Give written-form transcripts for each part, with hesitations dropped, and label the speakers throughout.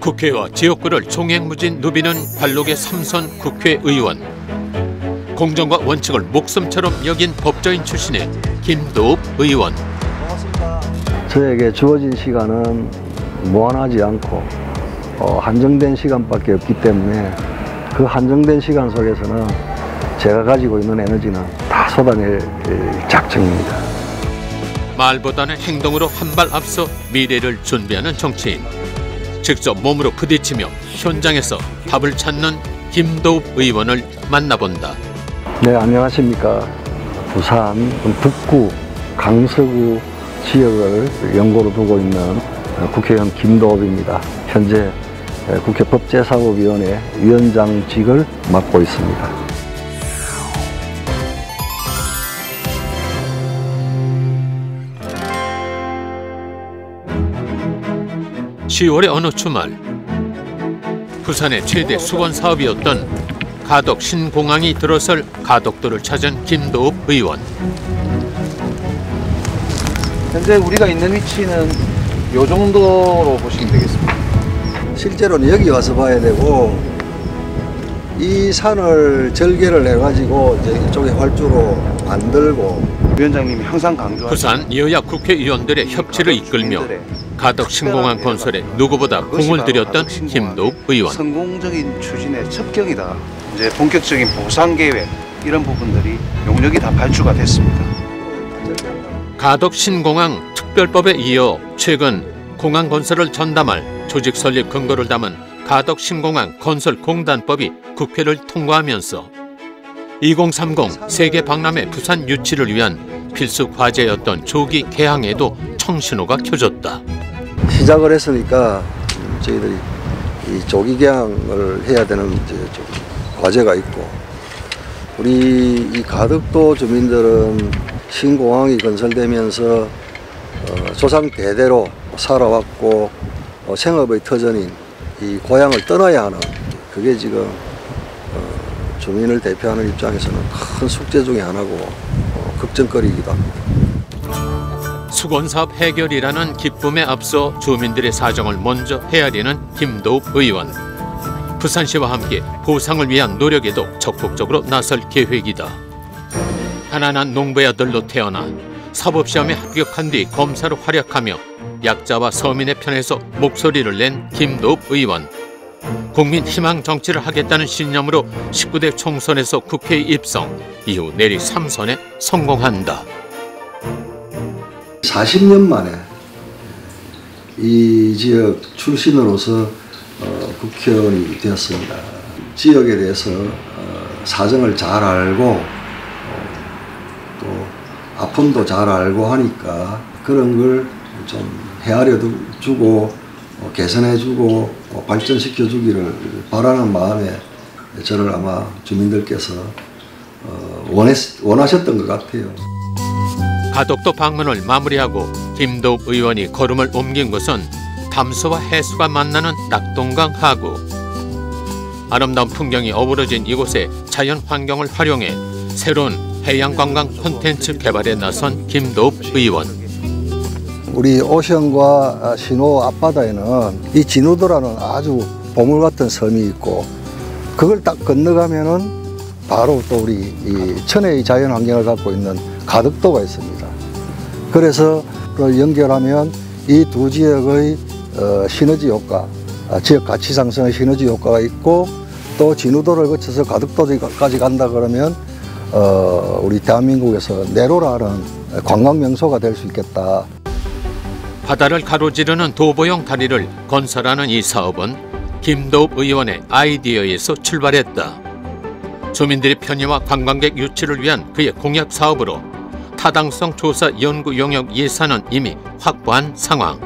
Speaker 1: 국회와 지역구를 종횡무진 누비는 관록의 삼선 국회의원. 공정과 원칙을 목숨처럼 여긴 법조인 출신의 김도읍 의원.
Speaker 2: 저에게 주어진 시간은 무한하지 않고 한정된 시간밖에 없기 때문에 그 한정된 시간 속에서는 제가 가지고 있는 에너지는 다 쏟아낼 작정입니다.
Speaker 1: 말보다는 행동으로 한 발 앞서 미래를 준비하는 정치인. 직접 몸으로 부딪히며 현장에서 답을 찾는 김도읍 의원을 만나본다.
Speaker 2: 네, 안녕하십니까. 부산 북구 강서구 지역을 연고로 두고 있는 국회의원 김도읍입니다. 현재 국회 법제사법위원회 위원장직을 맡고 있습니다.
Speaker 1: 10월의 어느 주말, 부산의 최대 수건 사업이었던 가덕 신공항이 들어설 가덕도를 찾은 김도읍 의원.
Speaker 3: 현재 우리가 있는 위치는 이 정도로 보시면 되겠습니다.
Speaker 2: 실제로는 여기 와서 봐야 되고, 이 산을 절개를 해가지고 이제 이쪽에 활주로 만들고.
Speaker 3: 위원장님이 항상 강조하시는
Speaker 1: 부산 여야 국회의원들의 협치를 이끌며 가덕 신공항 건설에 누구보다 공을 들였던 김도읍 의원.
Speaker 3: 성공적인 추진의 첩경이다. 이제 본격적인 보상 계획 이런 부분들이 용역이 다 발주가 됐습니다.
Speaker 1: 가덕 신공항 특별법에 이어 최근 공항 건설을 전담할 조직 설립 근거를 담은 가덕 신공항 건설공단법이 국회를 통과하면서 2030 세계 박람회 부산 유치를 위한 필수 과제였던 조기 개항에도 청신호가 켜졌다.
Speaker 2: 시작을 했으니까 저희들이 이 조기 개항을 해야 되는 이제 좀 과제가 있고, 우리 이 가덕도 주민들은 신공항이 건설되면서 조상 대대로 살아왔고 생업의 터전인 이 고향을 떠나야 하는, 그게 지금 주민을 대표하는 입장에서는 큰 숙제 중에 하나고 걱정거리이기도 합니다.
Speaker 1: 수건사업 해결이라는 기쁨에 앞서 주민들의 사정을 먼저 헤아리는 김도읍 의원. 부산시와 함께 보상을 위한 노력에도 적극적으로 나설 계획이다. 가난한 농부의 아들로 태어나 사법시험에 합격한 뒤 검사로 활약하며 약자와 서민의 편에서 목소리를 낸 김도읍 의원. 국민 희망 정치를 하겠다는 신념으로 19대 총선에서 국회에 입성, 이후 내리 3선에 성공한다.
Speaker 2: 40년 만에 이 지역 출신으로서 국회의원이 되었습니다. 지역에 대해서 사정을 잘 알고 또 아픔도 잘 알고 하니까 그런 걸 좀 헤아려 주고 개선해 주고 발전시켜 주기를 바라는 마음에 저를 아마 주민들께서 원하셨던 것 같아요.
Speaker 1: 가덕도 방문을 마무리하고 김도읍 의원이 걸음을 옮긴 곳은 담수와 해수가 만나는 낙동강 하구. 아름다운 풍경이 어우러진 이곳의 자연 환경을 활용해 새로운 해양관광 콘텐츠 개발에 나선 김도읍 의원.
Speaker 2: 우리 오션과 신호 앞바다에는 이 진우도라는 아주 보물 같은 섬이 있고, 그걸 딱 건너가면은 바로 또 우리 이 천혜의 자연 환경을 갖고 있는 가덕도가 있습니다. 그래서 그걸 연결하면 이 두 지역의 시너지 효과, 지역 가치 상승의 시너지 효과가 있고, 또 진우도를 거쳐서 가덕도까지 간다 그러면 우리 대한민국에서 내로라는 관광 명소가 될 수 있겠다.
Speaker 1: 바다를 가로지르는 도보형 다리를 건설하는 이 사업은 김도읍 의원의 아이디어에서 출발했다. 주민들의 편의와 관광객 유치를 위한 그의 공약 사업으로 타당성 조사 연구 영역 예산은 이미 확보한 상황.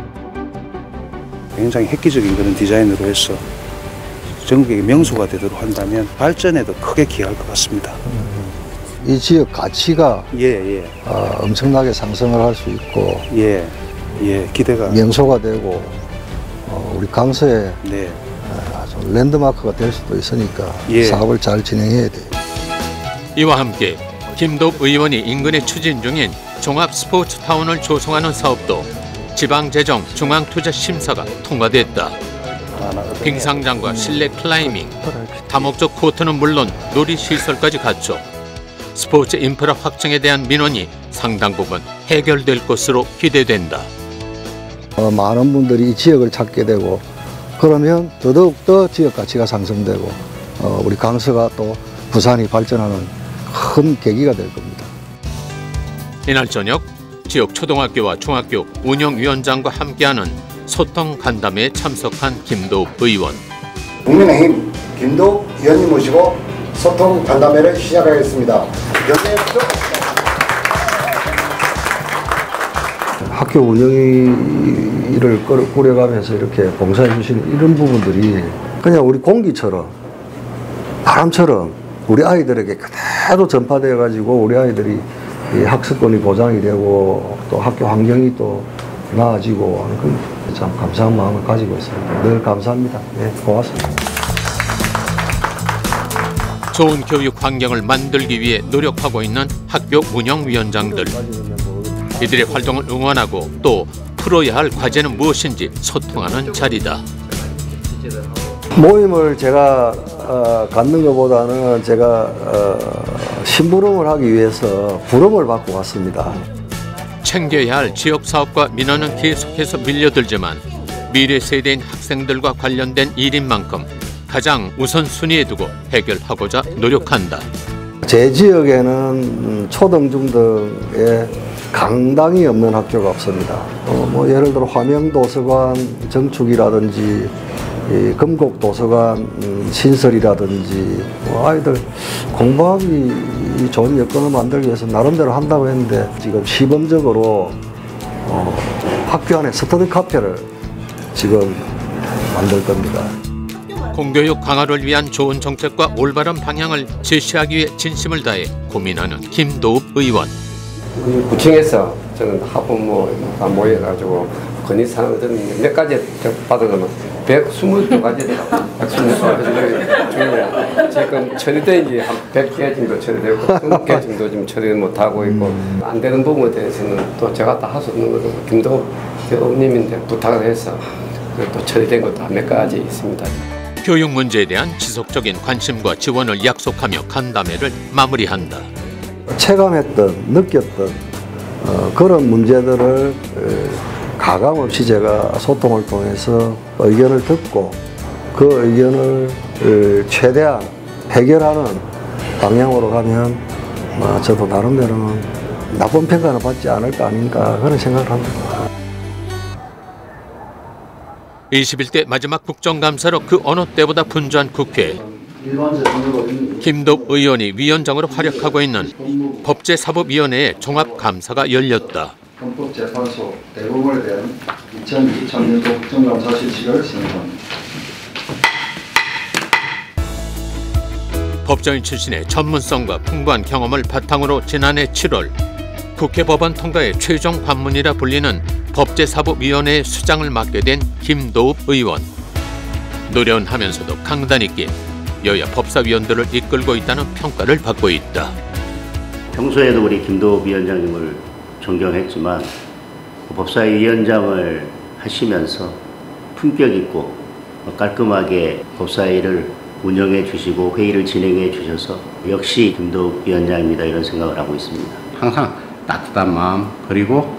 Speaker 3: 굉장히 획기적인 그런 디자인으로 해서 전국의 명소가 되도록 한다면 발전에도 크게 기여할 것 같습니다.
Speaker 2: 이 지역 가치가 엄청나게 상승을 할 수 있고,
Speaker 3: 기대가
Speaker 2: 명소가 되고 우리 강서에 아주 랜드마크가 될 수도 있으니까 사업을 잘 진행해야 돼요.
Speaker 1: 이와 함께 김도읍 의원이 인근에 추진 중인 종합스포츠타운을 조성하는 사업도 지방재정 중앙투자심사가 통과됐다. 빙상장과 실내 클라이밍, 다목적 코트는 물론 놀이시설까지 갖춰 스포츠 인프라 확장에 대한 민원이 상당 부분 해결될 것으로 기대된다.
Speaker 2: 많은 분들이 이 지역을 찾게 되고 그러면 더더욱더 지역 가치가 상승되고 우리 강서가 또 부산이 발전하는 큰 계기가 될 겁니다.
Speaker 1: 이날 저녁 지역 초등학교와 중학교 운영위원장과 함께하는 소통 간담회에 참석한 김도읍 의원.
Speaker 4: 국민의힘 김도읍 의원님 모시고 소통 간담회를 시작하겠습니다.
Speaker 2: 학교 운영위를 꾸려가면서 이렇게 봉사해 주시는 이런 부분들이 그냥 우리 공기처럼 바람처럼 우리 아이들에게 그대로 전파되어 가지고 우리 아이들이 이 학습권이 보장이 되고 또 학교 환경이 또 나아지고 하는 참 감사한 마음을 가지고 있습니다. 늘 감사합니다. 네, 고맙습니다.
Speaker 1: 좋은 교육 환경을 만들기 위해 노력하고 있는 학교 운영위원장들. 이들의 활동을 응원하고 또 풀어야 할 과제는 무엇인지 소통하는 자리다.
Speaker 2: 모임을 제가 갖는 것보다는 제가 심부름을 하기 위해서 부름을 받고 왔습니다.
Speaker 1: 챙겨야 할 지역사업과 민원은 계속해서 밀려들지만 미래 세대인 학생들과 관련된 일인 만큼 가장 우선순위에 두고 해결하고자 노력한다.
Speaker 2: 제 지역에는 초등, 중등에 강당이 없는 학교가 없습니다. 뭐 예를 들어 화명도서관 정축이라든지 금곡 도서관 신설이라든지 뭐 아이들 공부하기 좋은 여건을 만들기 위해서 나름대로 한다고 했는데 지금 시범적으로 학교 안에 스터디 카페를 지금 만들 겁니다.
Speaker 1: 공교육 강화를 위한 좋은 정책과 올바른 방향을 제시하기 위해 진심을 다해 고민하는 김도읍 의원.
Speaker 5: 구청에서 저는 학부모 다 모여가지고 건의사항을 몇 가지 받아가면 122가지더라고요. 122가지 중에 지금 처리된 게 한 100개 정도 처리되고 20개 정도 지금 처리 못하고 있고 안 되는 부분에 대해서는 또 제가 다 할 수 없는 거고 김도읍 의원님인데 부탁을 해서 또 처리된 것도 몇 가지 있습니다.
Speaker 1: 교육 문제에 대한 지속적인 관심과 지원을 약속하며 간담회를 마무리한다.
Speaker 2: 체감했던, 느꼈던 그런 문제들을 가감없이 제가 소통을 통해서 의견을 듣고 그 의견을 최대한 해결하는 방향으로 가면 저도 나름대로는 나쁜 평가는 받지 않을 거 아닌가 그런 생각을 합니다.
Speaker 1: 21대 마지막 국정감사로 그 어느 때보다 분주한 국회. 김도읍 의원이 위원장으로 활약하고 있는 법제사법위원회의 종합감사가 열렸다.
Speaker 2: 헌법재판소 대법원에 대한 2023년도 국정감사 실시를 선언합니다.
Speaker 1: 법조인 출신의 전문성과 풍부한 경험을 바탕으로 지난해 7월 국회 법안 통과의 최종 관문이라 불리는 법제사법위원회의 수장을 맡게 된 김도읍 의원. 노련하면서도 강단 있게 여야 법사위원들을 이끌고 있다는 평가를 받고 있다.
Speaker 6: 평소에도 우리 김도읍 위원장님을 존경했지만 법사위원장을 하시면서 품격 있고 깔끔하게 법사위를 운영해 주시고 회의를 진행해 주셔서 역시 김도읍 위원장입니다 이런 생각을 하고 있습니다.
Speaker 7: 항상 따뜻한 마음 그리고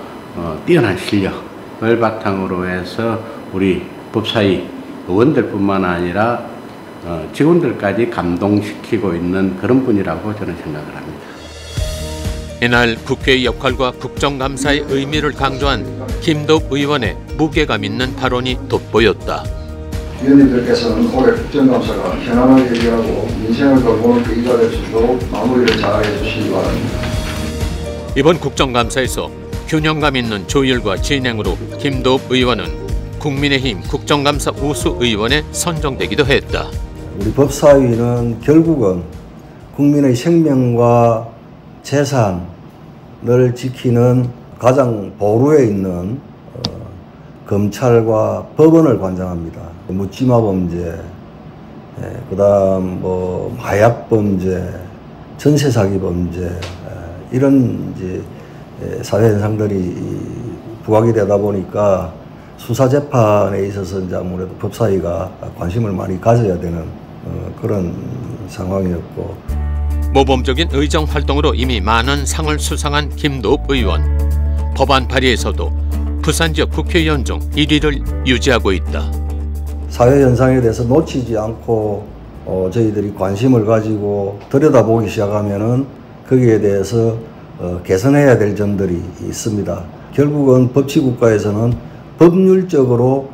Speaker 7: 뛰어난 실력을 바탕으로 해서 우리 법사위 의원들뿐만 아니라 직원들까지 감동시키고 있는 그런 분이라고 저는 생각을 합니다.
Speaker 1: 이날 국회의 역할과 국정감사의 의미를 강조한 김도읍 의원의 무게감 있는 발언이 돋보였다.
Speaker 2: 위원님들께서는 올해 국정감사가 현안을 얘기하고 민생을 돌보는 계기가 될 수 있도록 마무리를 잘해 주시기 바랍니다.
Speaker 1: 이번 국정감사에서 균형감 있는 조율과 진행으로 김도읍 의원은 국민의힘 국정감사 우수 의원에 선정되기도 했다.
Speaker 2: 우리 법사위는 결국은 국민의 생명과 재산을 지키는 가장 보루에 있는 검찰과 법원을 관장합니다. 묻지마 범죄, 그다음 뭐 마약 범죄, 전세 사기 범죄 이런 이제 사회 현상들이 부각이 되다 보니까 수사 재판에 있어서 이제 아무래도 법사위가 관심을 많이 가져야 되는 그런 상황이었고.
Speaker 1: 모범적인 의정 활동으로 이미 많은 상을 수상한 김도읍 의원. 법안 발의에서도 부산 지역 국회의원 중 1위를 유지하고 있다.
Speaker 2: 사회 현상에 대해서 놓치지 않고 저희들이 관심을 가지고 들여다보기 시작하면은 거기에 대해서 개선해야 될 점들이 있습니다. 결국은 법치국가에서는 법률적으로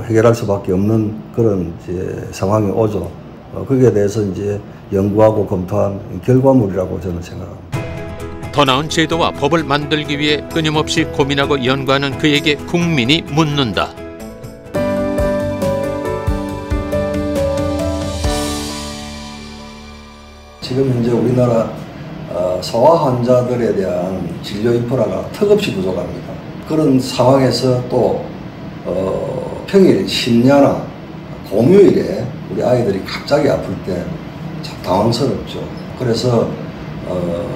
Speaker 2: 해결할 수밖에 없는 그런 이제 상황이 오죠. 거기에 대해서 이제 연구하고 검토한 결과물이라고 저는 생각합니다.
Speaker 1: 더 나은 제도와 법을 만들기 위해 끊임없이 고민하고 연구하는 그에게 국민이 묻는다.
Speaker 2: 지금 현재 우리나라 소아 환자들에 대한 진료 인프라가 턱없이 부족합니다. 그런 상황에서 또 평일 심야나 공휴일에 우리 아이들이 갑자기 아플 때 참 당황스럽죠. 그래서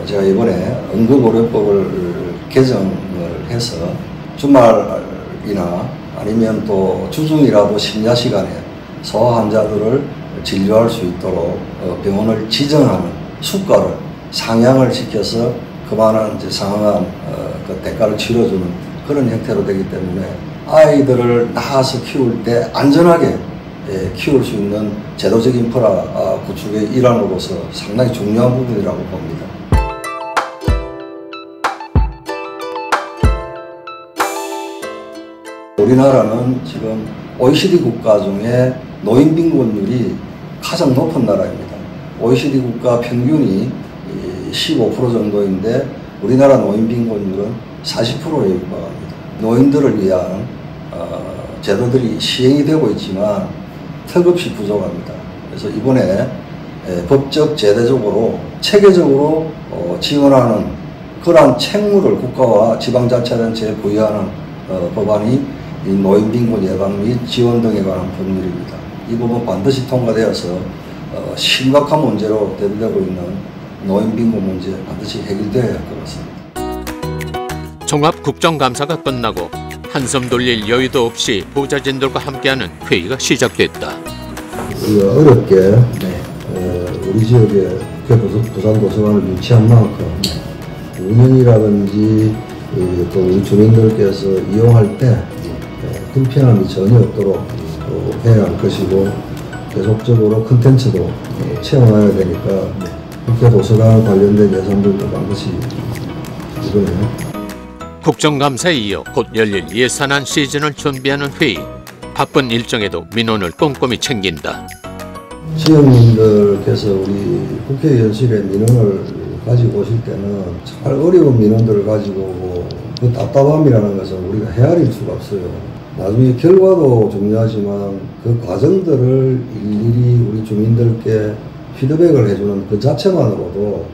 Speaker 2: 제가 이번에 응급의료법을 개정을 해서 주말이나 아니면 또 주중이라도 심야 시간에 소아 환자들을 진료할 수 있도록 병원을 지정하는 수가를 상향을 시켜서 그만한 이제 상응한 그 대가를 치러주는 그런 형태로 되기 때문에 아이들을 낳아서 키울 때 안전하게 키울 수 있는 제도적인 인프라 구축의 일환으로서 상당히 중요한 부분이라고 봅니다. 우리나라는 지금 OECD 국가 중에 노인 빈곤율이 가장 높은 나라입니다. OECD 국가 평균이 15% 정도인데 우리나라 노인 빈곤율은 40%에 육박합니다. 노인들을 위한 제도들이 시행이 되고 있지만 턱없이 부족합니다. 그래서 이번에 법적 제도적으로 체계적으로 지원하는 그러한 책무를 국가와 지방자치단체에 부여하는 법안이 이 노인 빈곤 예방 및 지원 등에 관한 법률입니다. 이 부분 반드시 통과되어서 심각한 문제로 대두되고 있는 노인 빈곤 문제 반드시 해결되어야 할 것 같습니다.
Speaker 1: 종합 국정감사가 끝나고 한숨 돌릴 여유도 없이 보좌진들과 함께하는 회의가 시작됐다.
Speaker 2: 우리가 어렵게 우리 지역에 부산 도서관을 유치한 만큼 운영이라든지 또 우리 주민들께서 이용할 때 불편함이 전혀 없도록 해야 할 것이고 계속적으로 콘텐츠도 채워놔야 되니까 국회 도서관 관련된 예산들도 반드시 이번에
Speaker 1: 국정감사에 이어 곧 열릴 예산안 시즌을 준비하는 회의. 바쁜 일정에도 민원을 꼼꼼히 챙긴다.
Speaker 2: 지역민들께서 우리 국회의원실에 민원을 가지고 오실 때는 정말 어려운 민원들을 가지고 오고 그 답답함이라는 것은 우리가 헤아릴 수가 없어요. 나중에 결과도 중요하지만 그 과정들을 일일이 우리 주민들께 피드백을 해주는 그 자체만으로도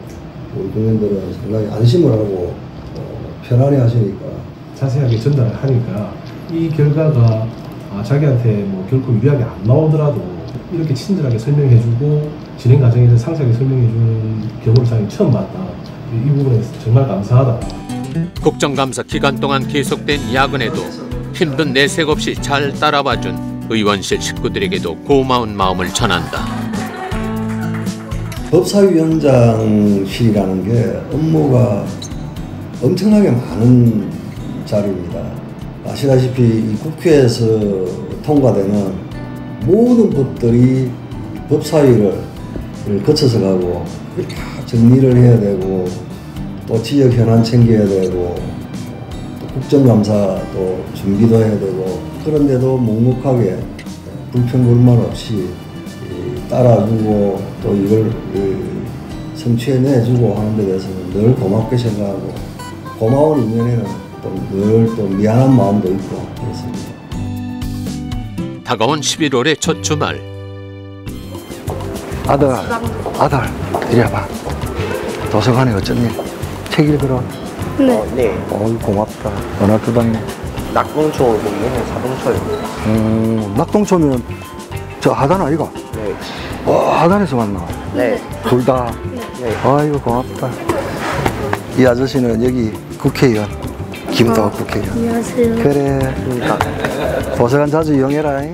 Speaker 2: 우리 국민들은 상당히 안심을 하고 편안해 하시니까
Speaker 8: 자세하게 전달을 하니까 이 결과가 자기한테 뭐 결코 유리하게 안 나오더라도 이렇게 친절하게 설명해주고 진행 과정에서 상세하게 설명해주는 경우를 저는 처음 봤다. 이 부분에 정말 감사하다.
Speaker 1: 국정감사 기간 동안 계속된 야근에도 힘든 내색 없이 잘 따라와준 의원실 식구들에게도 고마운 마음을 전한다.
Speaker 2: 법사위원장실이라는 게 업무가 엄청나게 많은 자리입니다. 아시다시피 이 국회에서 통과되는 모든 법들이 법사위를 거쳐서 가고 다 정리를 해야 되고 또 지역 현안 챙겨야 되고 또 국정감사도 준비도 해야 되고 그런데도 묵묵하게 불평불만 없이 따라주고 또 이걸 성취해내주고 하는 데 대해서는 늘 고맙게 생각하고 고마운 이면에는 늘 또 미안한 마음도 있고 그렇습니다.
Speaker 1: 다가온 11월의 첫 주말.
Speaker 2: 아들 이리 와봐. 도서관에 어쩐 일? 책 읽으러?
Speaker 9: 네.
Speaker 2: 고맙다. 어느 학교 다니냐?
Speaker 9: 낙동초 보기에는 사동초요.
Speaker 2: 낙동초면 저 하단 아이가?
Speaker 9: 네.
Speaker 2: 하단에서 만나?
Speaker 9: 네.
Speaker 2: 둘 다?
Speaker 9: 네.
Speaker 2: 아이고 고맙다. 이 아저씨는 여기 국회의원 김도욱 국회의원.
Speaker 10: 안녕하세요.
Speaker 2: 그래. 도서관 자주 이용해라.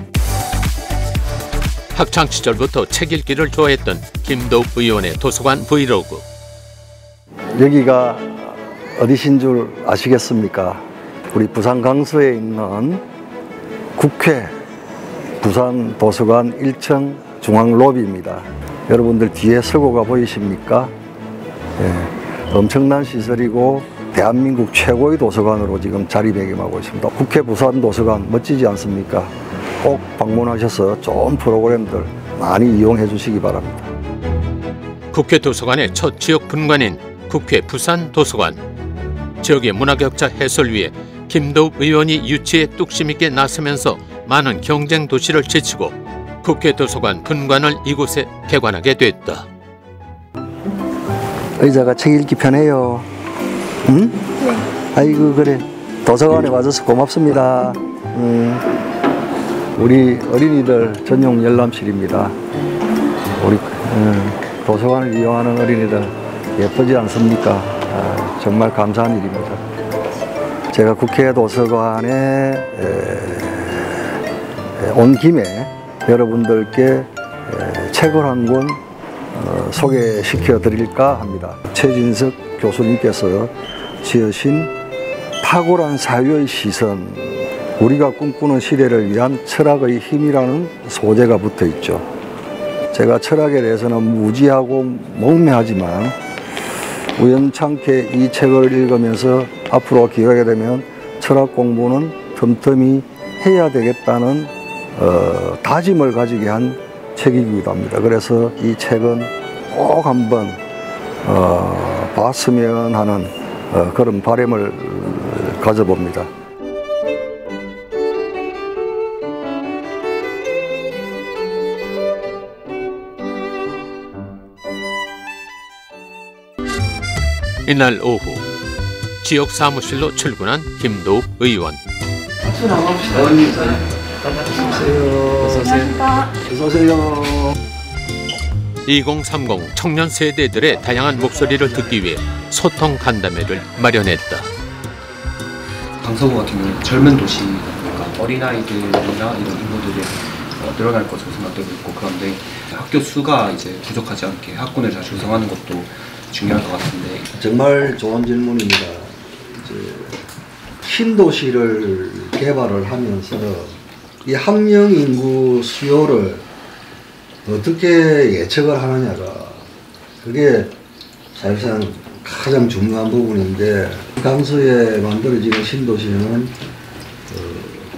Speaker 1: 학창 시절부터 책 읽기를 좋아했던 김도욱 의원의 도서관 브이로그.
Speaker 2: 여기가 어디신 줄 아시겠습니까? 우리 부산 강서에 있는 국회 부산 도서관 1층 중앙 로비입니다. 여러분들 뒤에 서고가 보이십니까? 예, 엄청난 시설이고 대한민국 최고의 도서관으로 지금 자리매김하고 있습니다. 국회 부산 도서관 멋지지 않습니까? 꼭 방문하셔서 좋은 프로그램들 많이 이용해 주시기 바랍니다.
Speaker 1: 국회 도서관의 첫 지역 분관인 국회 부산 도서관. 지역의 문화격차 해소를 위해 김도욱 의원이 유치에 뚝심 있게 나서면서 많은 경쟁 도시를 제치고 국회 도서관 분관을 이곳에 개관하게 됐다.
Speaker 2: 의자가 책 읽기 편해요. 응? 네. 아이고 그래. 도서관에 와줘서 고맙습니다. 우리 어린이들 전용 열람실입니다. 우리 도서관을 이용하는 어린이들 예쁘지 않습니까? 아, 정말 감사한 일입니다. 제가 국회 도서관에 온 김에 여러분들께 책을 한 권 소개시켜 드릴까 합니다. 최진석 교수님께서 지으신 탁월한 사유의 시선, 우리가 꿈꾸는 시대를 위한 철학의 힘이라는 소재가 붙어 있죠. 제가 철학에 대해서는 무지하고 몽매하지만 우연찮게 이 책을 읽으면서 앞으로 기회가 되면 철학 공부는 틈틈이 해야 되겠다는 다짐을 가지게 한 책이기도 합니다. 그래서 이 책은 꼭 한번 봤으면 하는 그런 바람을 가져봅니다.
Speaker 1: 이날 오후 지역 사무실로 출근한 김도욱 의원.
Speaker 2: 어서오세요.
Speaker 1: 2030 청년 세대들의 다양한 목소리를 듣기 위해 소통 간담회를 마련했다.
Speaker 11: 강서구 같은 경우는 젊은 도시니까 어린아이들이나 이런 인구들이 늘어날 것으로 생각되고 있고, 그런데 학교 수가 이제 부족하지 않게 학군을 잘 조성하는 것도 중요할 것 같은데.
Speaker 2: 정말 좋은 질문입니다. 신도시를 개발을 하면서 이 함령 인구 수요를 어떻게 예측을 하느냐가 그게 사실상 가장 중요한 부분인데, 강서에 만들어지는 신도시는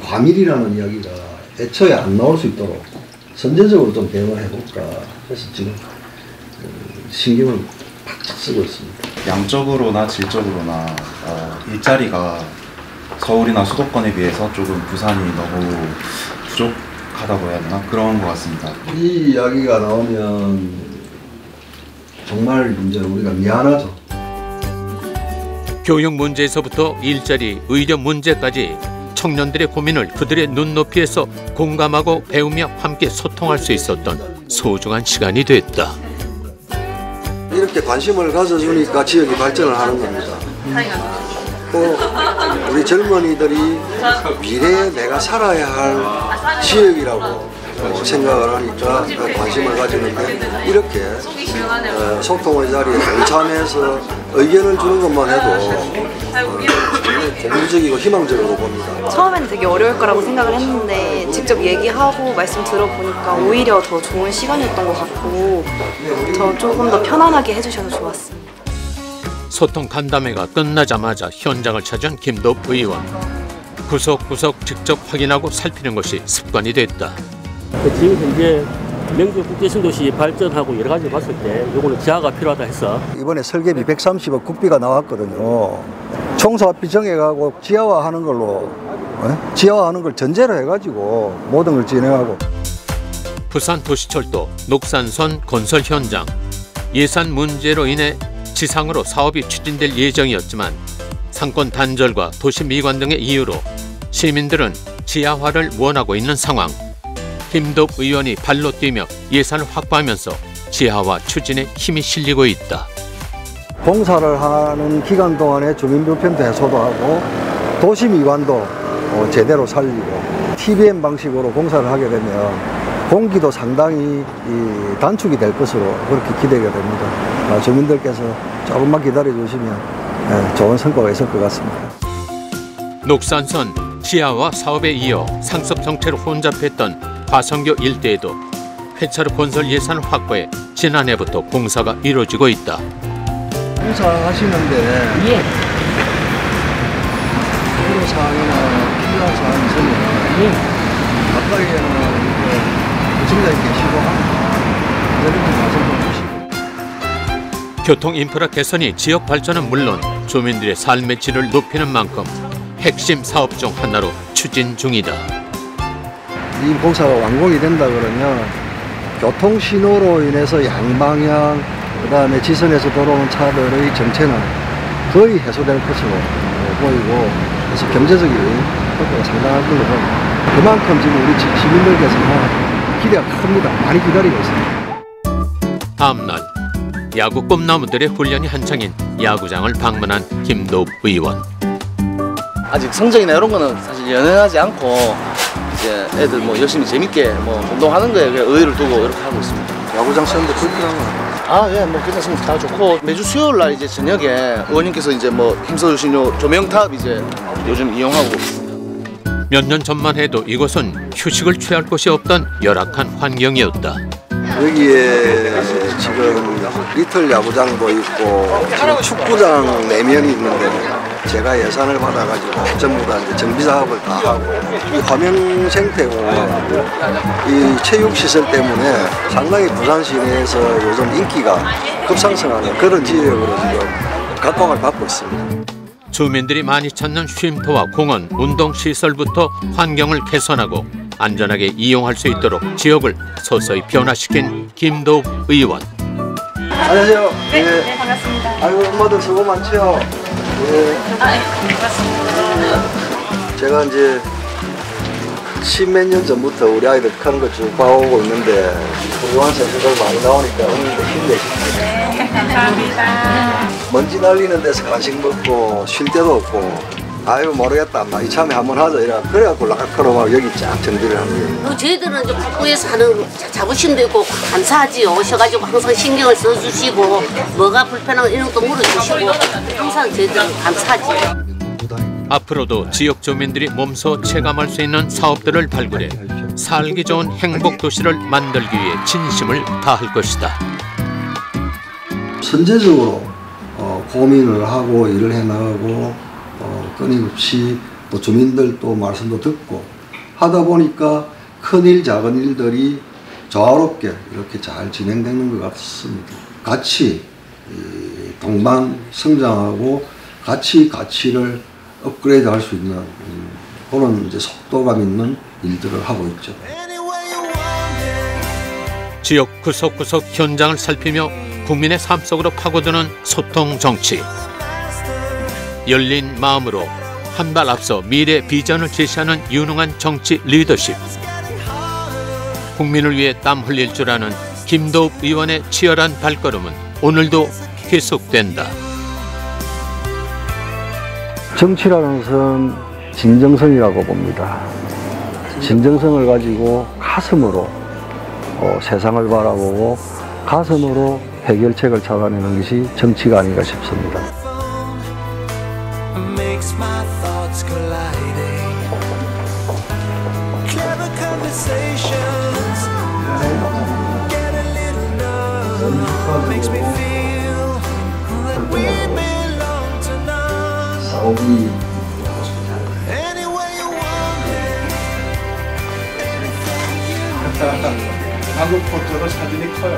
Speaker 2: 과밀이라는 이야기가 애초에 안 나올 수 있도록 선제적으로 좀 대응을 해볼까 해서 지금 신경을 바짝 쓰고 있습니다.
Speaker 12: 양적으로나 질적으로나 일자리가 서울이나 수도권에 비해서 조금 부산이 너무 부족하다고 해야 되나? 그런 것 같습니다.
Speaker 2: 이 이야기가 나오면 정말 이제 우리가 미안하죠.
Speaker 1: 교육 문제에서부터 일자리, 의료 문제까지 청년들의 고민을 그들의 눈높이에서 공감하고 배우며 함께 소통할 수 있었던 소중한 시간이 됐다.
Speaker 2: 이렇게 관심을 가져주니까 지역이 발전을 하는 겁니다. 또 우리 젊은이들이 미래에 내가 살아야 할 지역이라고 생각을 하니까 관심을 가지는데, 이렇게 소통의 자리에 동참해서 의견을 주는 것만 해도 공부적이고 희망적으로 봅니다.
Speaker 13: 처음에는 되게 어려울 거라고 생각을 했는데 직접 얘기하고 말씀 들어보니까 오히려 더 좋은 시간이었던 것 같고 조금 더 편안하게 해주셔서 좋았습니다.
Speaker 1: 소통 간담회가 끝나자마자 현장을 찾은 김도욱 의원. 구석구석 직접 확인하고 살피는 것이 습관이 됐다.
Speaker 14: 지금 현재 명주 국제신도시 발전하고 여러 가지 봤을 때 이거는 지하가 필요하다 해서
Speaker 2: 이번에 설계비 130억 국비가 나왔거든요. 총사업비 정해가고 지하화하는 걸로 지하화하는 걸 전제로 해가지고 모든 걸 진행하고.
Speaker 1: 부산 도시철도 녹산선 건설 현장. 예산 문제로 인해 지상으로 사업이 추진될 예정이었지만 상권 단절과 도시 미관 등의 이유로 시민들은 지하화를 원하고 있는 상황. 김도욱 의원이 발로 뛰며 예산을 확보하면서 지하화 추진에 힘이 실리고 있다.
Speaker 2: 공사를 하는 기간 동안에 주민 불편도 해소도 하고 도시 미관도 제대로 살리고 TBM 방식으로 공사를 하게 되면 공기도 상당히 단축이 될 것으로 그렇게 기대가 됩니다. 주민들께서 조금만 기다려 주시면 좋은 성과가 있을 것 같습니다.
Speaker 1: 녹산선 지하화 사업에 이어 상습 정체로 혼잡했던 화성교 일대에도 폐차로 건설 예산 확보에 지난해부터 공사가 이루어지고 있다.
Speaker 2: 공사하시는데 필요 사항이나 필요한 사항이 있으면 가까이에는 부청장이 계시고 여러분 말씀 주시고.
Speaker 1: 교통 인프라 개선이 지역 발전은 물론 주민들의 삶의 질을 높이는 만큼 핵심 사업 중 하나로 추진 중이다.
Speaker 2: 이 공사가 완공이 된다 그러면 교통 신호로 인해서 양방향 그다음에 지선에서 돌아오는 차들의 정체는 거의 해소될 것으로 보이고 그래서 경제적인 효과가 상당할 걸로 보입니다. 그만큼 지금 우리 시민들께서는 기대가 큽니다. 많이 기다리고 있습니다.
Speaker 1: 다음날 야구 꿈나무들의 훈련이 한창인 야구장을 방문한 김도읍 의원.
Speaker 10: 아직 성적이나 이런 거는 사실 연연하지 않고 이제 애들 뭐 열심히 재밌게 뭐 운동하는 거에 의의를 두고 이렇게 하고 있습니다.
Speaker 2: 야구장 쓰는데 불편한가요?
Speaker 10: 예, 뭐 괜찮습니다. 다 좋고 매주 수요일 날 이제 저녁에 의원님께서 이제 뭐 힘써주신 요 조명탑 이제 요즘 이용하고 있습니다.
Speaker 1: 몇 년 전만 해도 이곳은 휴식을 취할 곳이 없던 열악한 환경이었다.
Speaker 2: 여기에 지금 리틀 야구장도 있고 지금 축구장 내면이 있는데 제가 예산을 받아가지고 전부 다 이제 정비 사업을 다 하고 이 화명생태공원 이 체육시설 때문에 상당히 부산 시내에서 요즘 인기가 급상승하는 그런 지역으로 지금 각광을 받고 있습니다.
Speaker 1: 주민들이 많이 찾는 쉼터와 공원, 운동시설부터 환경을 개선하고 안전하게 이용할 수 있도록 지역을 서서히 변화시킨 김도읍 의원.
Speaker 2: 안녕하세요.
Speaker 13: 네, 반갑습니다.
Speaker 2: 아이고 엄마들 수고 많죠.
Speaker 13: 반갑습니다.
Speaker 2: 제가 이제 십몇 년 전부터 우리 아이들 큰 거 쭉 봐오고 있는데 훌륭한 선수들 많이 나오니까 오늘도 힘내십니다.
Speaker 13: 네, 감사합니다.
Speaker 2: 먼지 날리는 데서 간식 먹고 쉴 데도 없고 아유 모르겠다 이참에 한번 하자 이래 그래갖고 라카로막 여기 쫙 정비를 합니다.
Speaker 15: 저희들은 이제 북부에서 하는 자부심도 있고 감사하지요. 오셔가지고 항상 신경을 써주시고 뭐가 불편한 이런 것도 물어주시고 항상 저희들은 감사하지요.
Speaker 1: 앞으로도 지역 주민들이 몸소 체감할 수 있는 사업들을 발굴해 살기 좋은 행복 도시를 만들기 위해 진심을 다할 것이다.
Speaker 2: 선제적으로 고민을 하고 일을 해나가고 끊임없이 또 주민들도 말씀도 듣고 하다 보니까 큰일 작은 일들이 조화롭게 이렇게 잘 진행되는 것 같습니다. 같이 동반 성장하고 같이 가치를 업그레이드 할 수 있는 그런 이제 속도감 있는 일들을 하고 있죠.
Speaker 1: 지역 구석구석 현장을 살피며 국민의 삶 속으로 파고드는 소통 정치. 열린 마음으로 한 발 앞서 미래 비전을 제시하는 유능한 정치 리더십. 국민을 위해 땀 흘릴 줄 아는 김도읍 의원의 치열한 발걸음은 오늘도 계속된다.
Speaker 2: 정치라는 것은 진정성이라고 봅니다. 진정성을 가지고 가슴으로 세상을 바라보고 가슴으로 해결책을 찾아내는 것이 정치가 아닌가 싶습니다. 사업이
Speaker 3: 한국 포토로 사진이 커요.